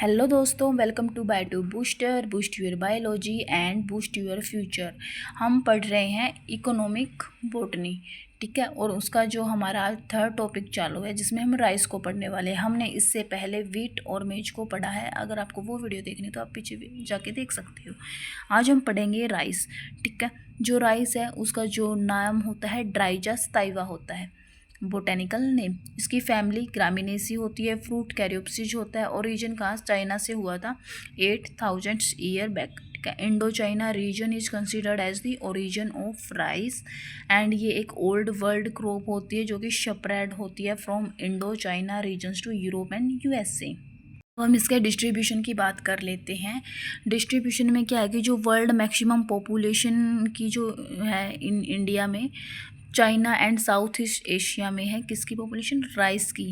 Hello दोस्तों, welcome to bio two booster, boost your biology and boost your future. हम पढ़ रहे हैं इकोनॉमिक बॉटनी, ठीक है। और उसका जो हमारा थर्ड टॉपिक चालू है जिसमें हम राइस को पढ़ने वाले हैं। हमने इससे पहले वीट और मेज को पढ़ा है। अगर आपको वो वीडियो देखनी तो आप पीछे भी जाके देख सकते हो। आज हम पढ़ेंगे राइस, ठीक है। जो राइस है उसका जो नाम होता है ड्राइजस ताइवा होता है, बोटेनिकल नेम। इसकी फैमिली ग्रामिनेसी होती है। फ्रूट कैरियोप्सिस होता है। ओरिजिन कहाँ चाइना से हुआ था 8000 ईयर बैक, ठीक है। Indo China region is considered as the origin of rice and ये एक ओल्ड वर्ल्ड क्रॉप होती है जो कि स्प्रेड होती है from Indo China regions to Europe and USA. तो हम इसके डिस्ट्रीब्यूशन की बात कर लेते हैं। डिस्ट्रीब्यूशन में क्या है कि जो वर्ल्ड मैक्सिमम पॉपुलेशन की जो है इन इंडिया में, China and south east Asia में है किसकी पॉपुलेशन, राइस की।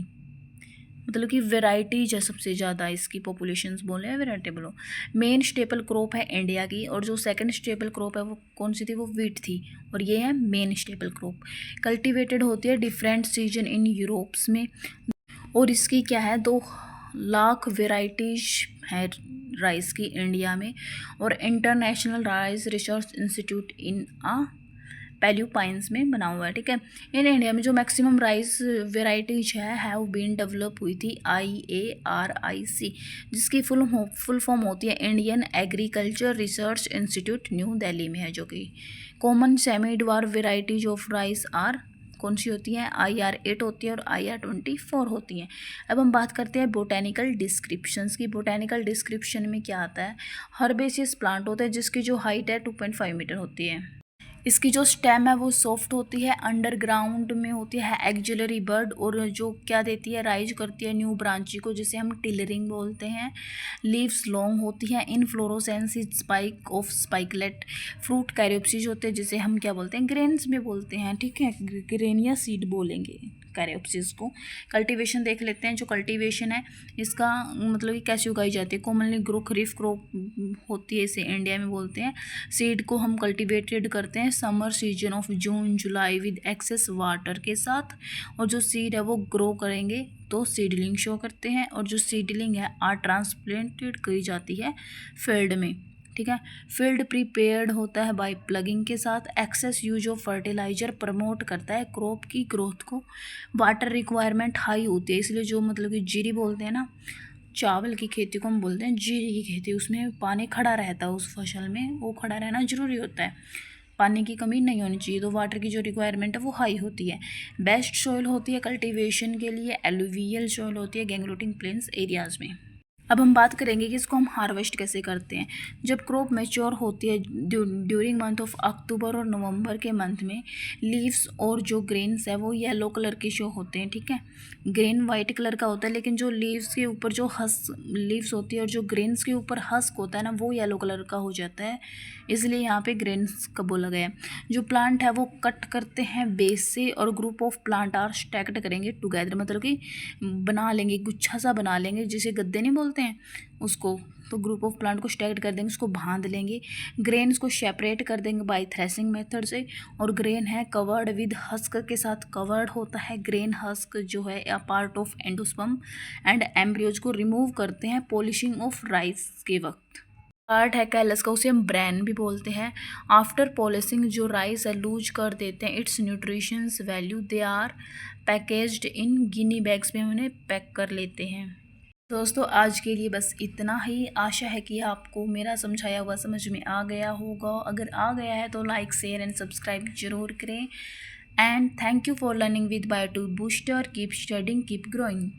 मतलब कि वेराइटीज है सबसे ज़्यादा, इसकी पॉपुलेशंस बोले वेराइटेबल हो। मेन स्टेपल क्रॉप है इंडिया की, और जो सेकंड स्टेपल क्रॉप है वो कौन सी थी, वो वीट थी। और ये है मेन स्टेपल क्रॉप। कल्टिवेटेड होती है डिफरेंट सीजन इन यूरोप्स में। और इसकी क्या है 2 लाख वेराइटीज है राइस की इंडिया में। और international rice research institute in Philippines में बना हुआ है, ठीक है। इन इंडिया में जो मैक्सिमम राइस वेराइटीज है हैव बीन डेवलप हुई थी IARIC, जिसकी फुल फॉर्म होती है Indian Agriculture Research Institute, New Delhi में है। जो कि common semi dwarf varieties of rice are कौन सी होती हैं, IR8 होती है और IR24 होती हैं। अब हम बात करते हैं बोटेनिकल डिस्क्रिप्शंस की। बोटेनिकल डिस्क्रिप्शन में क्या आता है, हर्बेसियस प्लांट होता है जिसकी जो हाइट है 2.5 मीटर होती है। इसकी जो स्टेम है वो सॉफ्ट होती है, अंडरग्राउंड में होती है एक्जिलरी बर्ड, और जो क्या देती है, राइज करती है न्यू ब्रांची को, जिसे हम टिलरिंग बोलते हैं। लीव्स लॉन्ग होती हैं। Inflorescence is spike of spikelet. Fruit caryopsis होते हैं जिसे हम क्या बोलते हैं, ग्रेन्स में बोलते हैं, ठीक है। ग्रेन या सीड बोलेंगे कैरियोप्सिस को। कल्टीवेशन देख लेते हैं। जो कल्टीवेशन है इसका मतलब कि कैसे उगाई जाती है, कॉमनली ग्रो खरीफ क्रॉप होती है, इसे इंडिया में बोलते हैं। सीड को हम कल्टीवेटेड करते हैं summer season of June July with excess water के साथ। और जो सीड है वो ग्रो करेंगे तो सीडलिंग शो करते हैं, और जो सीडलिंग है आर ट्रांसप्लांटेड की जाती है फील्ड में, ठीक है। फील्ड प्रीपेयर्ड होता है बाय प्लगिंग के साथ। Excess use of fertilizer promote करता है क्रॉप की ग्रोथ को। वाटर रिक्वायरमेंट हाई होती है, इसलिए जो मतलब कि जीरी बोलते हैं ना, चावल की खेती को हम बोलते हैं जीरी की खेती, उसमें पानी खड़ा रहता है, उस फसल में वो खड़ा रहना ज़रूरी होता है, पानी की कमी नहीं होनी चाहिए। तो वाटर की जो रिक्वायरमेंट है वो हाई होती है। बेस्ट सॉइल होती है कल्टीवेशन के लिए, एलुवियल सॉइल होती है गैंगलोटिंग प्लेन्स एरियाज़ में। अब हम बात करेंगे कि इसको हम हार्वेस्ट कैसे करते हैं। जब क्रॉप मैच्योर होती है ड्यूरिंग मंथ ऑफ अक्टूबर और नवंबर के मंथ में, लीव्स और जो ग्रेन्स है वो येलो कलर के शो होते हैं, ठीक है। ग्रेन वाइट कलर का होता है, लेकिन जो लीव्स के ऊपर जो लीव्स होती है और जो ग्रेन्स के ऊपर हस्क होता है ना, वो येलो कलर का हो जाता है, इसलिए यहाँ पे ग्रेन्स का बोला गया है। जो प्लांट है वो कट करते हैं बेस से, और group of plant are stacked करेंगे टुगेदर, मतलब कि बना लेंगे, गुच्छा सा बना लेंगे, जिसे गद्दे नहीं बोलते हैं उसको। तो ग्रुप ऑफ प्लांट को स्टैक्ड कर देंगे, उसको बांध लेंगे। ग्रेन्स को सेपरेट कर देंगे बाय थ्रेसिंग मेथड से। और ग्रेन है कवर्ड विद हस्क के साथ कवर्ड होता है। ग्रेन हस्क जो है a part of endosperm and embryos को रिमूव करते हैं पॉलिशिंग ऑफ राइस के वक्त। पार्ट है कैलस का, उसे हम ब्रेन भी बोलते हैं। आफ्टर पॉलिशिंग जो राइस है लूज कर देते हैं its nutritions value, they are packaged in gunny bags में, उन्हें पैक कर लेते हैं। दोस्तों आज के लिए बस इतना ही। आशा है कि आपको मेरा समझाया हुआ समझ में आ गया होगा। अगर आ गया है तो लाइक शेयर एंड सब्सक्राइब जरूर करें। And thank you for learning with bio two booster. Keep studying, keep growing.